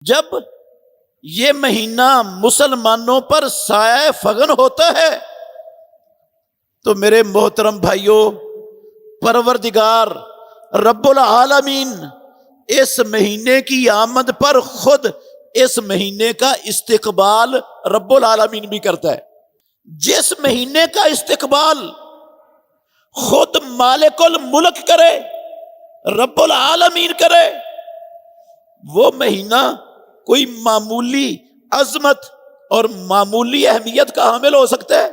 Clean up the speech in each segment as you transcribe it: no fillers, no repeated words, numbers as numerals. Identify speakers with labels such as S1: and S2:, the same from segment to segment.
S1: جب یہ مہینہ مسلمانوں پر سایہ فغن ہوتا ہے تو میرے محترم بھائیوں، پروردگار رب العالمین اس مہینے کی آمد پر خود اس مہینے کا استقبال رب العالمین بھی کرتا ہے۔ جس مہینے کا استقبال خود مالک الملک کرے، رب العالمین کرے، وہ مہینہ کوئی معمولی عظمت اور معمولی اہمیت کا حامل ہو سکتا ہے؟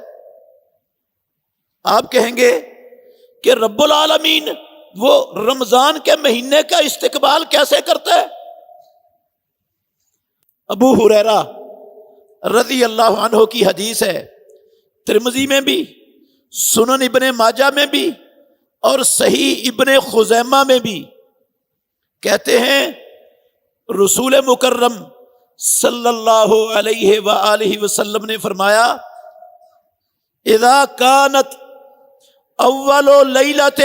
S1: آپ کہیں گے کہ رب العالمین وہ رمضان کے مہینے کا استقبال کیسے کرتا ہے؟ ابو ہریرہ رضی اللہ عنہ کی حدیث ہے، ترمذی میں بھی، سنن ابن ماجہ میں بھی اور صحیح ابن خزیمہ میں بھی، کہتے ہیں رسول مکرم صلی اللہ علیہ وآلہ وسلم نے فرمایا، اذا کانت اول لیلۃ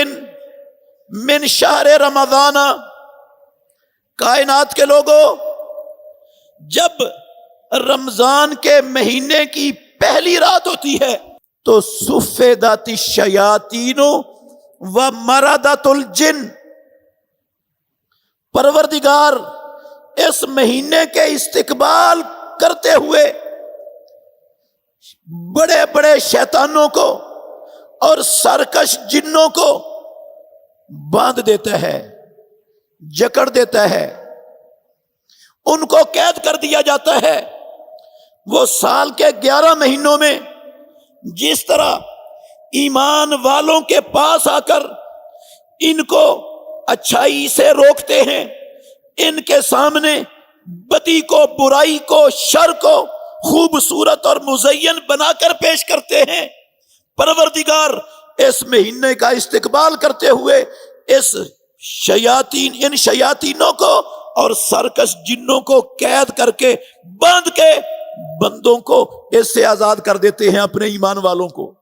S1: من شہر رمضان، کائنات کے لوگوں، جب رمضان کے مہینے کی پہلی رات ہوتی ہے تو صفدت الشیاطین ومردت الجن، پروردگار اس مہینے کے استقبال کرتے ہوئے بڑے بڑے شیطانوں کو اور سرکش جنوں کو باندھ دیتا ہے، جکڑ دیتا ہے، ان کو قید کر دیا جاتا ہے۔ وہ سال کے 11 مہینوں میں جس طرح ایمان والوں کے پاس آ کر ان کو اچھائی سے روکتے ہیں، ان کے سامنے بدی کو، برائی کو، شر کو خوبصورت اور مزین بنا کر پیش کرتے ہیں، پروردگار اس مہینے کا استقبال کرتے ہوئے ان شیاطینوں کو اور سرکش جنوں کو قید کر کے، باندھ کے بندوں کو اس سے آزاد کر دیتے ہیں، اپنے ایمان والوں کو۔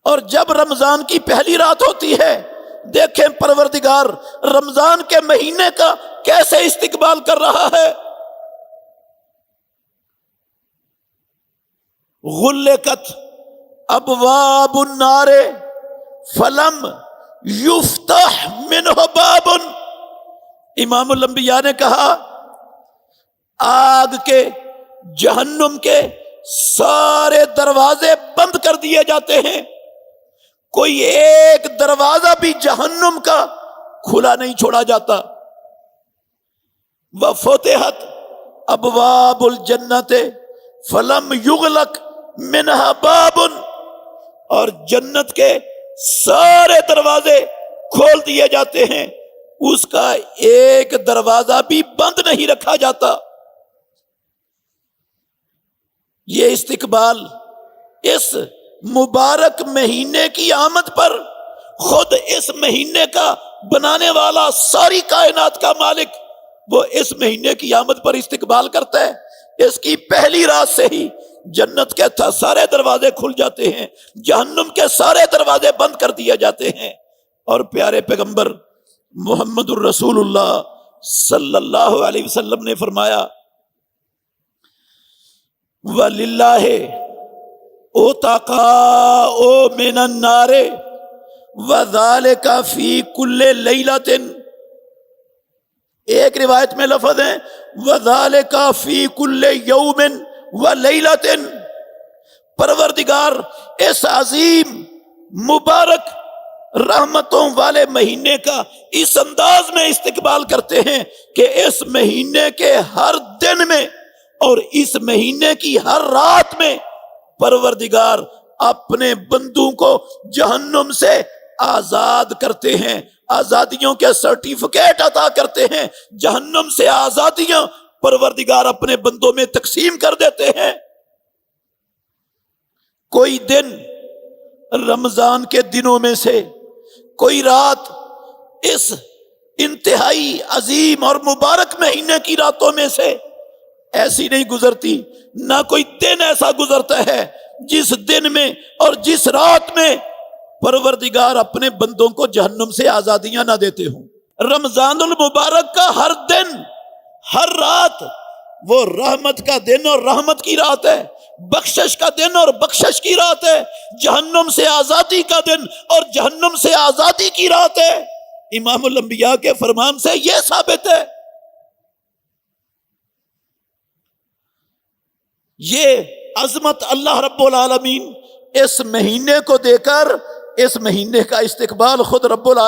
S1: اور جب رمضان کی پہلی رات ہوتی ہے، دیکھیں پروردگار رمضان کے مہینے کا کیسے استقبال کر رہا ہے۔ غلقت ابواب النار فلم یفتح منہ باب، امام الانبیاء نے کہا آگ کے، جہنم کے سارے دروازے بند کر دیے جاتے ہیں، کوئی ایک دروازہ بھی جہنم کا کھلا نہیں چھوڑا جاتا۔ وفتحت ابواب الجنت فلم یغلق منہا باب، اور جنت کے سارے دروازے کھول دیے جاتے ہیں، اس کا ایک دروازہ بھی بند نہیں رکھا جاتا۔ یہ استقبال اس مبارک مہینے کی آمد پر خود اس مہینے کا بنانے والا، ساری کائنات کا مالک، وہ اس مہینے کی آمد پر استقبال کرتا ہے۔ اس کی پہلی رات سے ہی جنت کے سارے دروازے کھل جاتے ہیں، جہنم کے سارے دروازے بند کر دیے جاتے ہیں، اور پیارے پیغمبر محمد الرسول اللہ صلی اللہ علیہ وسلم نے فرمایا، وَلِلَّهِ اُتَقَاءُ مِنَ النَّارِ وَذَلِكَ فِي كُلِّ لَيْلَةٍ، ایک روایت میں لفظ ہے وَذَلِكَ فِي كُلِّ يَوْمٍ وَلَيْلَةٍ، پروردگار اس عظیم مبارک رحمتوں والے مہینے کا اس انداز میں استقبال کرتے ہیں کہ اس مہینے کے ہر دن میں اور اس مہینے کی ہر رات میں پروردگار اپنے بندوں کو جہنم سے آزاد کرتے ہیں، آزادیوں کے سرٹیفکیٹ عطا کرتے ہیں، جہنم سے آزادیاں پروردگار اپنے بندوں میں تقسیم کر دیتے ہیں۔ کوئی دن رمضان کے دنوں میں سے، کوئی رات اس انتہائی عظیم اور مبارک مہینے کی راتوں میں سے ایسی نہیں گزرتی، نہ کوئی دن ایسا گزرتا ہے جس دن میں اور جس رات میں پروردگار اپنے بندوں کو جہنم سے آزادیاں نہ دیتے ہوں۔ رمضان المبارک کا ہر دن، ہر رات وہ رحمت کا دن اور رحمت کی رات ہے، بخشش کا دن اور بخشش کی رات ہے، جہنم سے آزادی کا دن اور جہنم سے آزادی کی رات ہے۔ امام الانبیاء کے فرمان سے یہ ثابت ہے۔ یہ عظمت اللہ رب العالمین اس مہینے کو دے کر، اس مہینے کا استقبال خود رب العالمین